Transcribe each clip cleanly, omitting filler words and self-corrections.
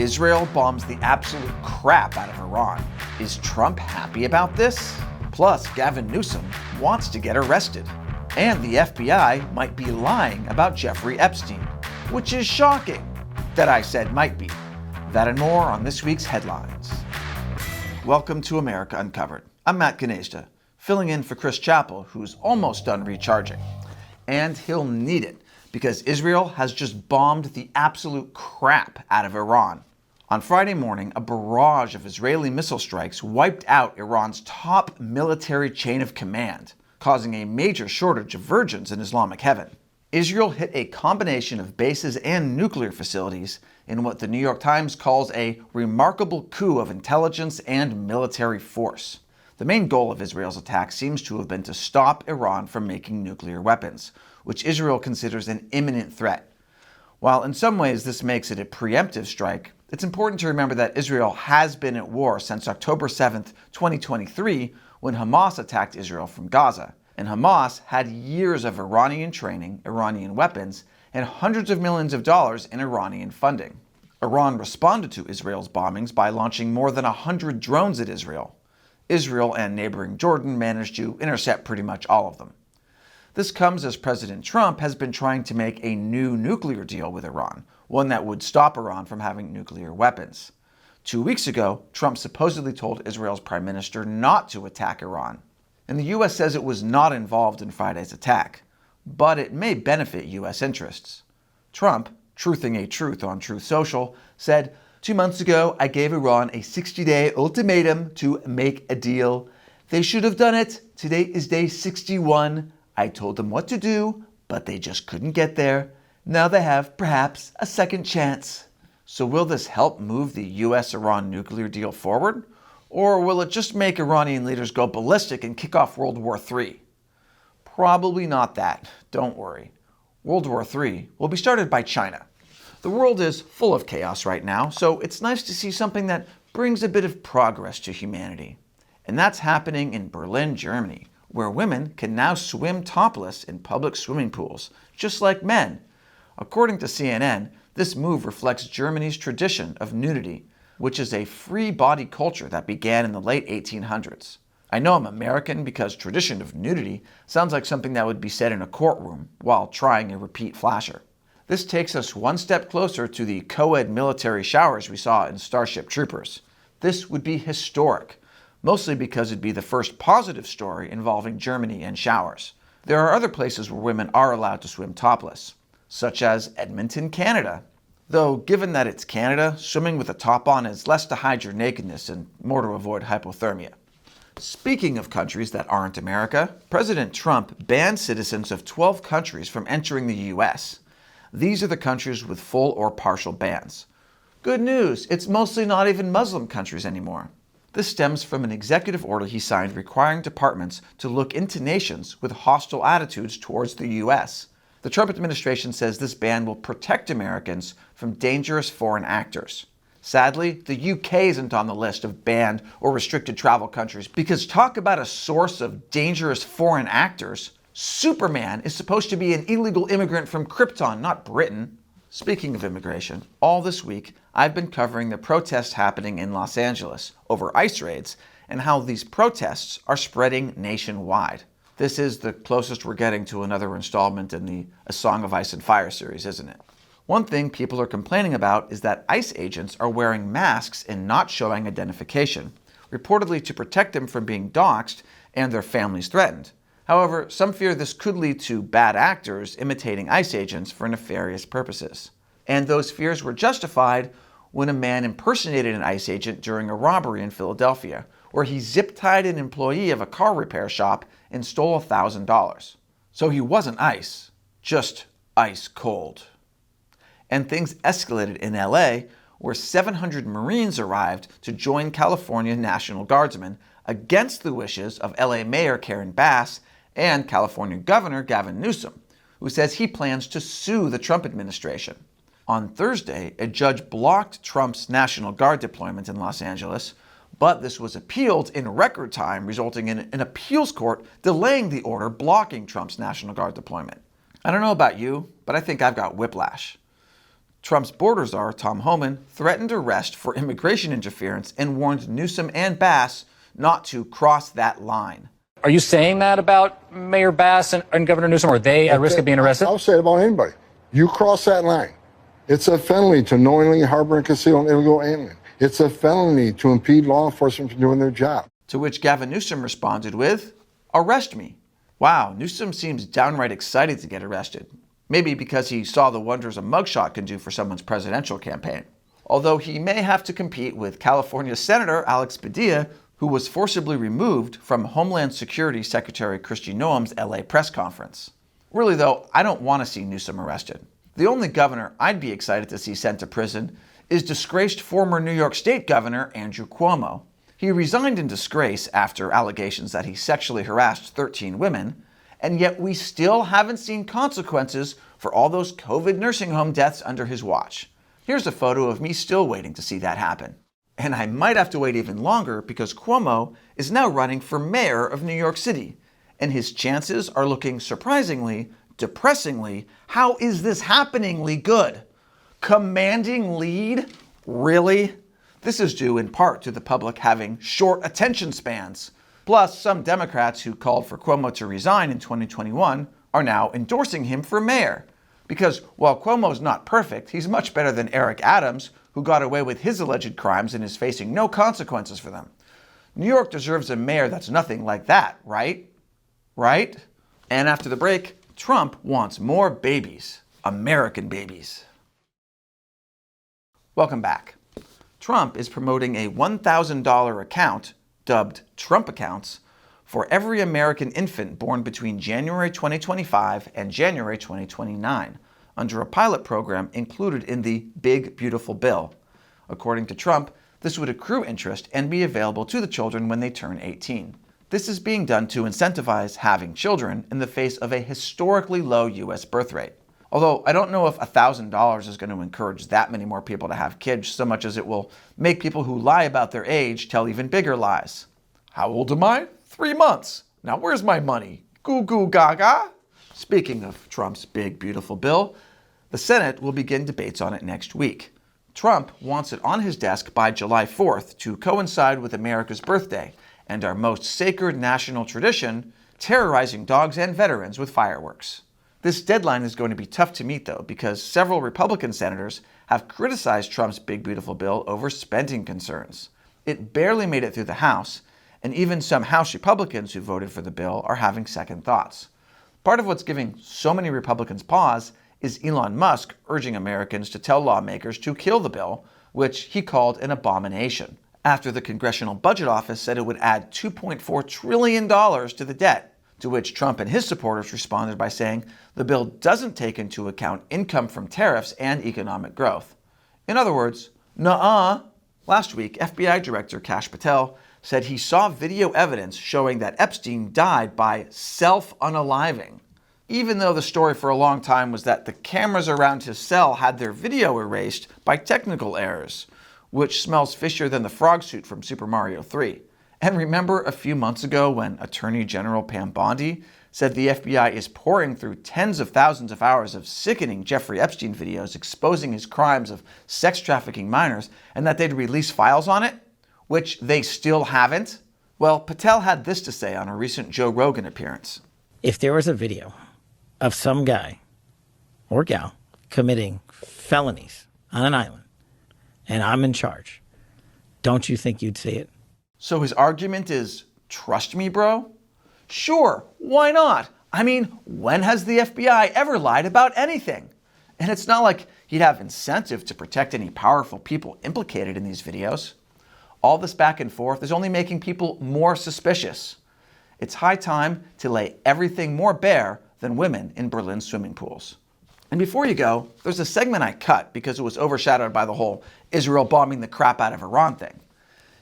Israel bombs the absolute crap out of Iran. Is Trump happy about this? Plus, Gavin Newsome wants to get arrested. And the FBI might be lying about Jeffrey Epstein, which is shocking that I said might be. That and more on this week's headlines. Welcome to America Uncovered. I'm Matt Gnezda, filling in for Chris Chappell, who's almost done recharging. And he'll need it, because Israel has just bombed the absolute crap out of Iran. On Friday morning, a barrage of Israeli missile strikes wiped out Iran's top military chain of command, causing a major shortage of virgins in Islamic heaven. Israel hit a combination of bases and nuclear facilities in what the New York Times calls a remarkable coup of intelligence and military force. The main goal of Israel's attack seems to have been to stop Iran from making nuclear weapons, which Israel considers an imminent threat. While in some ways this makes it a preemptive strike, it's important to remember that Israel has been at war since October 7, 2023, when Hamas attacked Israel from Gaza. And Hamas had years of Iranian training, Iranian weapons, and hundreds of millions of dollars in Iranian funding. Iran responded to Israel's bombings by launching more than 100 drones at Israel. Israel and neighboring Jordan managed to intercept pretty much all of them. This comes as President Trump has been trying to make a new nuclear deal with Iran, one that would stop Iran from having nuclear weapons. 2 weeks ago, Trump supposedly told Israel's prime minister not to attack Iran. And the U.S. says it was not involved in Friday's attack, but it may benefit U.S. interests. Trump, truthing a truth on Truth Social, said, 2 months ago, I gave Iran a 60-day ultimatum to make a deal. They should have done it. Today is day 61. I told them what to do, but they just couldn't get there. Now they have, perhaps, a second chance. So will this help move the U.S.-Iran nuclear deal forward? Or will it just make Iranian leaders go ballistic and kick off World War III? Probably not that. Don't worry. World War III will be started by China. The world is full of chaos right now, so it's nice to see something that brings a bit of progress to humanity. And that's happening in Berlin, Germany, where women can now swim topless in public swimming pools, just like men. According to CNN, this move reflects Germany's tradition of nudity, which is a free body culture that began in the late 1800s. I know I'm American because tradition of nudity sounds like something that would be said in a courtroom while trying a repeat flasher. This takes us one step closer to the co-ed military showers we saw in Starship Troopers. This would be historic, mostly because it'd be the first positive story involving Germany and showers. There are other places where women are allowed to swim topless, such as Edmonton, Canada. Though, given that it's Canada, swimming with a top on is less to hide your nakedness and more to avoid hypothermia. Speaking of countries that aren't America, President Trump banned citizens of 12 countries from entering the U.S. These are the countries with full or partial bans. Good news, it's mostly not even Muslim countries anymore. This stems from an executive order he signed requiring departments to look into nations with hostile attitudes towards the U.S. The Trump administration says this ban will protect Americans from dangerous foreign actors. Sadly, the UK isn't on the list of banned or restricted travel countries because talk about a source of dangerous foreign actors. Superman is supposed to be an illegal immigrant from Krypton, not Britain. Speaking of immigration, all this week I've been covering the protests happening in Los Angeles over ICE raids and how these protests are spreading nationwide. This is the closest we're getting to another installment in the A Song of Ice and Fire series, isn't it? One thing people are complaining about is that ICE agents are wearing masks and not showing identification, reportedly to protect them from being doxxed and their families threatened. However, some fear this could lead to bad actors imitating ICE agents for nefarious purposes. And those fears were justified when a man impersonated an ICE agent during a robbery in Philadelphia, where he zip-tied an employee of a car repair shop and stole $1,000. So he wasn't ICE, just ice cold. And things escalated in LA, where 700 Marines arrived to join California National Guardsmen against the wishes of LA Mayor Karen Bass and California Governor Gavin Newsome, who says he plans to sue the Trump administration. On Thursday, a judge blocked Trump's National Guard deployment in Los Angeles, but this was appealed in record time, resulting in an appeals court delaying the order blocking Trump's National Guard deployment. I don't know about you, but I think I've got whiplash. Trump's border czar, Tom Homan, threatened arrest for immigration interference and warned Newsom and Bass not to cross that line. Are you saying that about Mayor Bass and Governor Newsom? Are they at risk of being arrested? I'll say it about anybody. You cross that line, it's a felony to knowingly harbor and conceal an illegal alien. It's a felony to impede law enforcement from doing their job. To which Gavin Newsom responded with, "Arrest me." Wow, Newsom seems downright excited to get arrested. Maybe because he saw the wonders a mugshot can do for someone's presidential campaign. Although he may have to compete with California Senator Alex Padilla, who was forcibly removed from Homeland Security Secretary Kristi Noem's LA press conference. Really though, I don't want to see Newsom arrested. The only governor I'd be excited to see sent to prison is disgraced former New York State Governor Andrew Cuomo. He resigned in disgrace after allegations that he sexually harassed 13 women, and yet we still haven't seen consequences for all those COVID nursing home deaths under his watch. Here's a photo of me still waiting to see that happen. And I might have to wait even longer because Cuomo is now running for mayor of New York City, and his chances are looking surprisingly, depressingly, how is this happeningly good? Commanding lead? Really? This is due in part to the public having short attention spans. Plus, some Democrats who called for Cuomo to resign in 2021 are now endorsing him for mayor. Because while Cuomo's not perfect, he's much better than Eric Adams, who got away with his alleged crimes and is facing no consequences for them. New York deserves a mayor that's nothing like that, right? Right? And after the break, Trump wants more babies. American babies. Welcome back. Trump is promoting a $1,000 account, dubbed Trump Accounts, for every American infant born between January 2025 and January 2029, under a pilot program included in the Big Beautiful Bill. According to Trump, this would accrue interest and be available to the children when they turn 18. This is being done to incentivize having children in the face of a historically low U.S. birth rate. Although I don't know if $1,000 is going to encourage that many more people to have kids so much as it will make people who lie about their age tell even bigger lies. How old am I? 3 months. Now where's my money? Goo goo gaga. Speaking of Trump's Big Beautiful Bill, the Senate will begin debates on it next week. Trump wants it on his desk by July 4th to coincide with America's birthday and our most sacred national tradition, terrorizing dogs and veterans with fireworks. This deadline is going to be tough to meet, though, because several Republican senators have criticized Trump's Big Beautiful Bill over spending concerns. It barely made it through the House, and even some House Republicans who voted for the bill are having second thoughts. Part of what's giving so many Republicans pause is Elon Musk urging Americans to tell lawmakers to kill the bill, which he called an abomination, after the Congressional Budget Office said it would add $2.4 trillion to the debt, to which Trump and his supporters responded by saying the bill doesn't take into account income from tariffs and economic growth. In other words, nuh-uh. Last week, FBI Director Kash Patel said he saw video evidence showing that Epstein died by self-unaliving, even though the story for a long time was that the cameras around his cell had their video erased by technical errors, which smells fishier than the frog suit from Super Mario 3. And remember a few months ago when Attorney General Pam Bondi said the FBI is pouring through tens of thousands of hours of sickening Jeffrey Epstein videos exposing his crimes of sex trafficking minors and that they'd release files on it? Which they still haven't? Well, Patel had this to say on a recent Joe Rogan appearance. If there was a video of some guy or gal committing felonies on an island and I'm in charge, don't you think you'd see it? So his argument is, trust me, bro? Sure, why not? I mean, when has the FBI ever lied about anything? And it's not like he'd have incentive to protect any powerful people implicated in these videos. All this back and forth is only making people more suspicious. It's high time to lay everything more bare than women in Berlin swimming pools. And before you go, there's a segment I cut because it was overshadowed by the whole Israel bombing the crap out of Iran thing.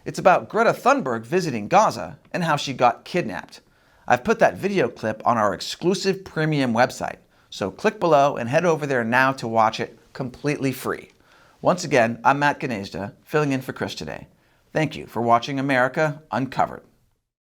It's about Greta Thunberg visiting Gaza and how she got kidnapped. I've put that video clip on our exclusive premium website, so click below and head over there now to watch it completely free. Once again, I'm Matt Gnezda, filling in for Chris today. Thank you for watching America Uncovered.